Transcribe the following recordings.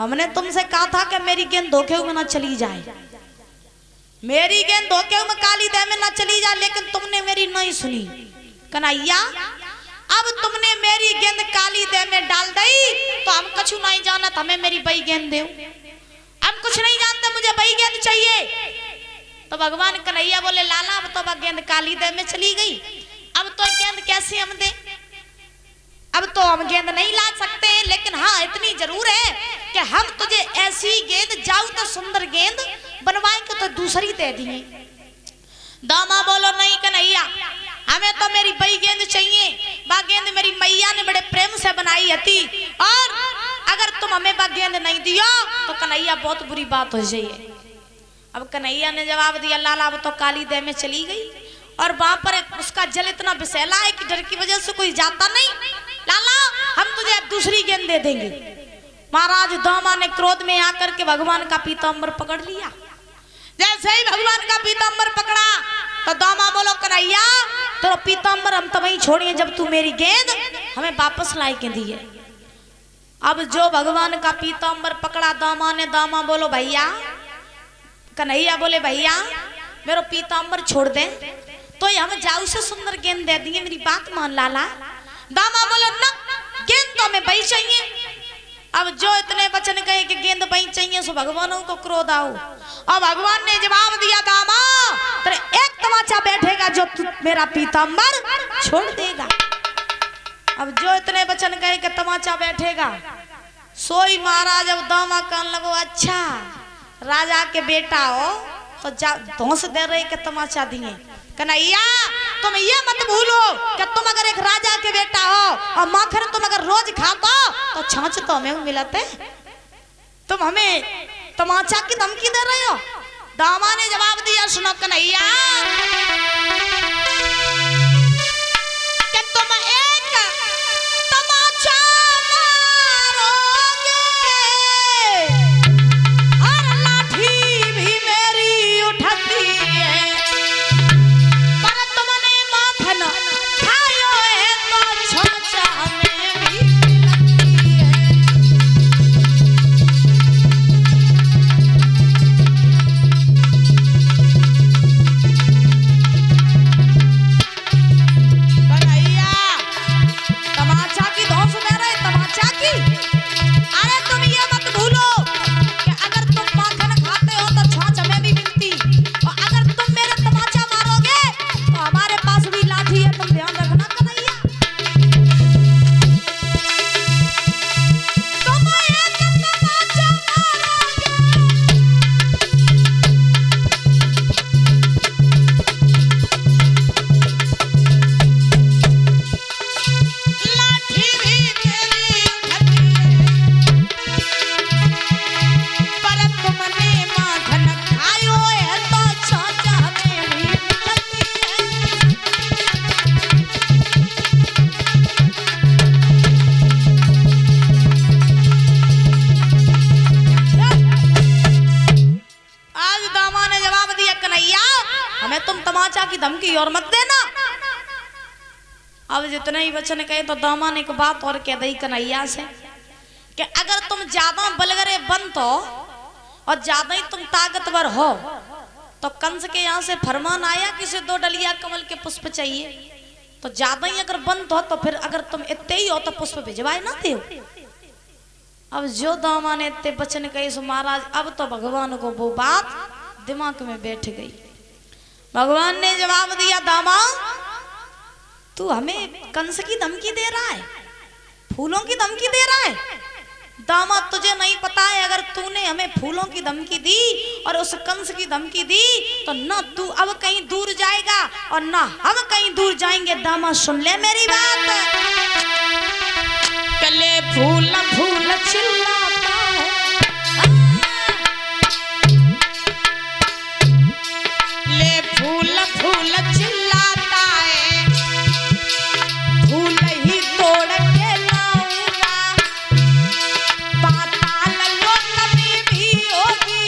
हमने तुमसे कहा था कि मेरी गेंद धोखे में ना चली जाए, मेरी गेंद धोखे में काली दह में ना चली जाए, लेकिन तुमने मेरी नहीं सुनी। कन्हैया अब तुमने मेरी गेंद काली दह में डाल दी तो हम कछु नहीं जानत, हमें मेरी बई गेंद दे। हम कुछ नहीं जानते, मुझे बई गेंद चाहिए। तो भगवान कन्हैया बोले लाला अब तो गेंद काली दह में चली गई, अब तो गेंद कैसे हम दे, अब तो हम गेंद नहीं ला सकते हैं, लेकिन हाँ इतनी जरूर है कि हम तुझे ऐसी गेंद जाऊ तो सुंदर गेंद बनवाए के तो दूसरी दे दिए। दामा बोलो नहीं कन्हैया, हमें तो मेरी बई गेंद चाहिए, बा गेंद मेरी मैया ने बड़े प्रेम से बनाई थी, और अगर तुम हमें बा गेंद नहीं दियो तो कन्हैया बहुत बुरी बात हो जाए। अब कन्हैया ने जवाब दिया लाला अब तो काली दह में चली गई, और वहां पर उसका जल इतना विषैला है कि डर की वजह से कोई जाता नहीं। लाला हम तुझे अब दूसरी गेंद दे देंगे। महाराज दामा ने क्रोध में आकर के भगवान का पीतांबर पकड़ लिया। जैसे ही भगवान का पीतांबर पकड़ा तो दामा बोलो कन्हैया तो पीतांबर हम तो वहीं छोड़िए जब तू मेरी गेंद हमें वापस लाई के दी है। अब जो भगवान का पीतांबर पकड़ा दामा ने, दामा बोलो भैया, कन्हैया बोले भैया मेरा पीतांबर छोड़ दे तो हम जाऊ से सुंदर गेंद दे दिए, मेरी बात मान लाला। दामा बोले ना गेंद तो हमें बई चाहिए। अब जो इतने वचन कहे कि गेंद बई चाहिए सो भगवानों को क्रोध आओ, और भगवान ने जवाब दिया दामा तेरे एक तमाचा बैठेगा जो तू मेरा पीतांबर छोड़ देगा। अब जो इतने वचन कहे कि तमाचा बैठेगा सोई महाराज। अब दामा कहने लगो अच्छा राजा के बेटा हो तो धौंस दे रहे के तमाचा दिए। कन्हैया तुम ये मत भूलो कि तुम अगर एक राजा के बेटा हो और माखन तुम अगर रोज खाता तो छाछ तो हमें मिलते, तुम हमें तमाचा की धमकी दे रहे हो। दामा ने जवाब दिया सुनो कन्हैया कि तुम एक तमाचा मारोगे और लाठी भी मेरी उठती है, पर तुमने माखन खायो है तो छाछा में भी लगती है। कन्हैया तमाचा की धौंस दे रहे, तमाचा की। अरे तुम ये मत भूलो कि अगर तुम माखन खाते हो तो छाछ हमें भी मिलती, और अगर तुम मेरे तमाचा मारोगे तो हमारे पास भी लाठी है, तुम ध्यान रखना कन्हैया। तुम एक तमाचा लाठी भी मेरी उठती है, पर तुमने माखन खायो है तो छाछा में भी लगती है। आज दामा ने जवाब दिया कन्हैया हमें तुम तमाचा की धमकी और मत देना। अब जितने ही वचन कहे तो दामा ने एक बात और कह दी कन्हैया से कि अगर तुम ज्यादा बलगरे बनते हो और ज्यादा ही तुम ताकतवर हो तो कंस के यहाँ से फरमान आया कि इसे 2 डलिया कमल के पुष्प चाहिए, तो ज्यादा ही अगर बनते हो तो फिर अगर तुम इतने ही हो तो पुष्प भिजवाए ना दे। अब जो दामा ने इतने वचन कहे सो महाराज अब तो भगवान को वो बात दिमाग में बैठ गई। भगवान ने जवाब दिया दामा तू हमें कंस की धमकी दे रहा है, फूलों की धमकी दे रहा है। दामा तुझे नहीं पता है अगर तूने हमें फूलों की धमकी दी और उस कंस की धमकी दी तो न तू अब कहीं दूर जाएगा और न हम कहीं दूर जाएंगे। दामा सुन ले मेरी बात, कले फूल फूल चिल्लाता है, ले फूल फूल चिल्लाता है, फूल ही तोड़ के लाऊंगा, पाताल लोक में भी होगी,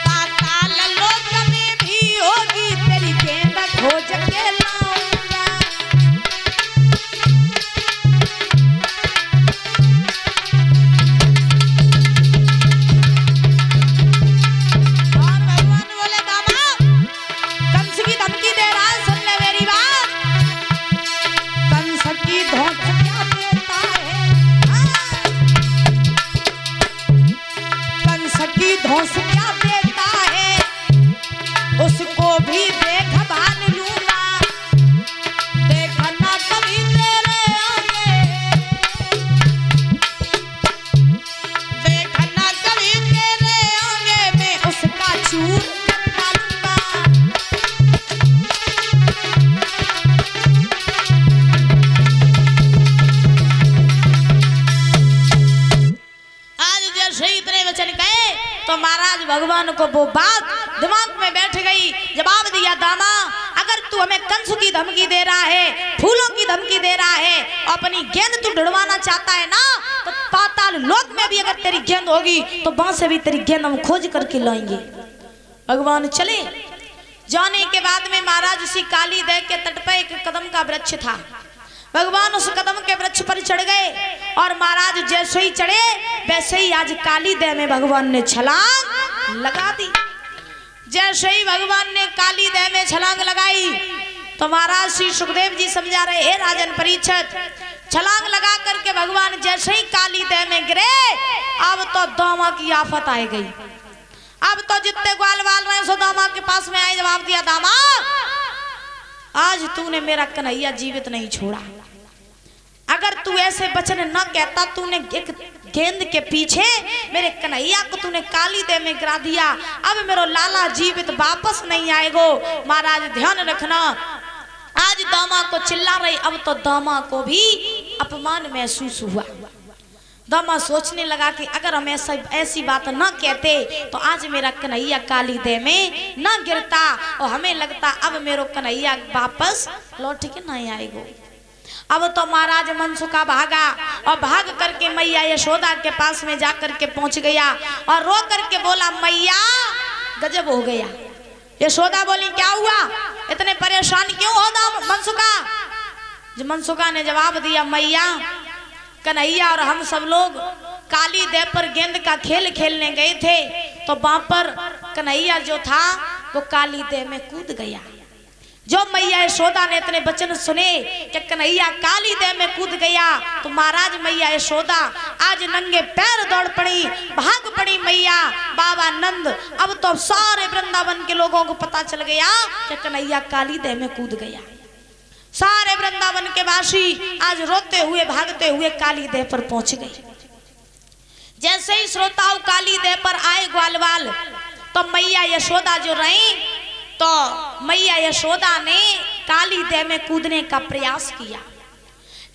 पाताल लोक में भी होगी तेरी गेंद खोज के लाऊंगा। ठोस क्या देता है उसको भी देख भाल लूंगा। देखना कभी तेरे आगे, देखना कभी तेरे आगे मैं उसका चूर कर डालूंगा। आज जैसे इतने वचन कहे तो महाराज भगवान को वो बात दिमाग में बैठ गई। जवाब दिया, दामा अगर तू हमें कंस की धमकी दे रहा है, फूलों की धमकी दे रहा है, अपनी गेंद तू ढुड़वाना चाहता है ना, तो पाताल लोक में भी अगर तेरी गेंद होगी तो वहां से भी तेरी गेंद हम खोज करके लाएंगे। भगवान चले। जाने के बाद में महाराज उसी काली दह के तट पर एक कदम का वृक्ष था। भगवान उस कदम के वृक्ष पर चढ़ गए और महाराज जैसे ही चढ़े वैसे ही आज काली दह में भगवान ने छलांग लगा दी। जैसे ही भगवान ने काली दह में छलांग लगाई तो महाराज श्री सुखदेव जी समझा रहे, हे राजन परीक्षित, छलांग लगा करके भगवान जैसे ही काली दह में गिरे अब तो दामा की आफत आ गई। अब तो जितने ग्वाल वाल रहे सो दामा के पास में आए। जवाब दिया, दामा आज तूने मेरा कन्हैया जीवित नहीं छोड़ा। अगर तू ऐसे वचन न कहता, तूने एक गेंद के पीछे मेरे कन्हैया को तूने काली दह में गिरा दिया, अब मेरा लाला जीवित वापस नहीं आएगो। महाराज ध्यान रखना, आज दामा को चिल्ला रही, अब तो दामा को भी अपमान महसूस हुआ। दामा सोचने लगा कि अगर हम ऐसी बात न कहते तो आज मेरा कन्हैया काली दह में न गिरता और हमें लगता अब मेरा कन्हैया वापस लौट के नहीं आएगो। अब तो महाराज मनसुखा भागा और भाग करके मैया यशोदा के पास में जाकर के पहुंच गया और रो करके बोला, मैया गजब हो गया। यशोदा बोली, क्या हुआ, इतने परेशान क्यों हो मनसुखा? मनसुखा ने जवाब दिया, मैया कन्हैया और हम सब लोग काली दह पर गेंद का खेल खेलने गए थे तो वहां पर कन्हैया जो था वो काली दह में कूद गया। जो मैया यशोदा ने इतने वचन सुने कि कन्हैया काली दह में कूद गया तो महाराज मैया यशोदा आज नंगे पैर दौड़ पड़ी, भाग पड़ी मैया बाबा नंद। अब तो सारे वृंदावन के लोगों को पता चल गया कि कन्हैया काली दह में कूद गया। सारे वृंदावन के वासी आज रोते हुए भागते हुए काली दह पर पहुंच गए। जैसे ही श्रोताओं काली दह पर आए ग्वालवाल तो मैया यशोदा जो रही तो मैया यशोदा ने काली दह में कूदने का प्रयास किया।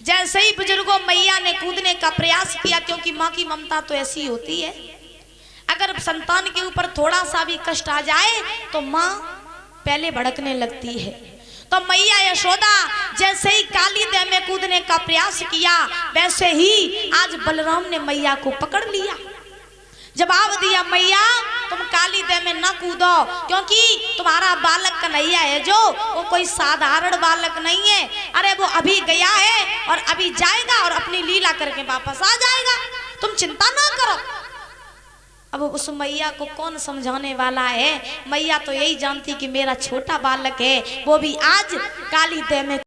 जैसे ही बुजुर्गों मैया ने कूदने का प्रयास किया, क्योंकि माँ की ममता तो ऐसी होती है, अगर संतान के ऊपर थोड़ा सा भी कष्ट आ जाए तो माँ पहले भड़कने लगती है। तो मैया यशोदा जैसे ही काली दह में कूदने का प्रयास किया वैसे ही आज बलराम ने मैया को पकड़ लिया। जवाब दिया, मैया तुम काली दह में न कूदो, क्योंकि तुम्हारा बालक कन्हैया है जो वो कोई साधारण बालक नहीं है। अरे वो अभी गया है और अभी जाएगा और अपनी लीला करके वापस आ जाएगा, तुम चिंता ना करो। अब उस मैया को कौन समझाने वाला है? मैया तो यही जानती कि मेरा छोटा बालक है, वो भी आज काली दह में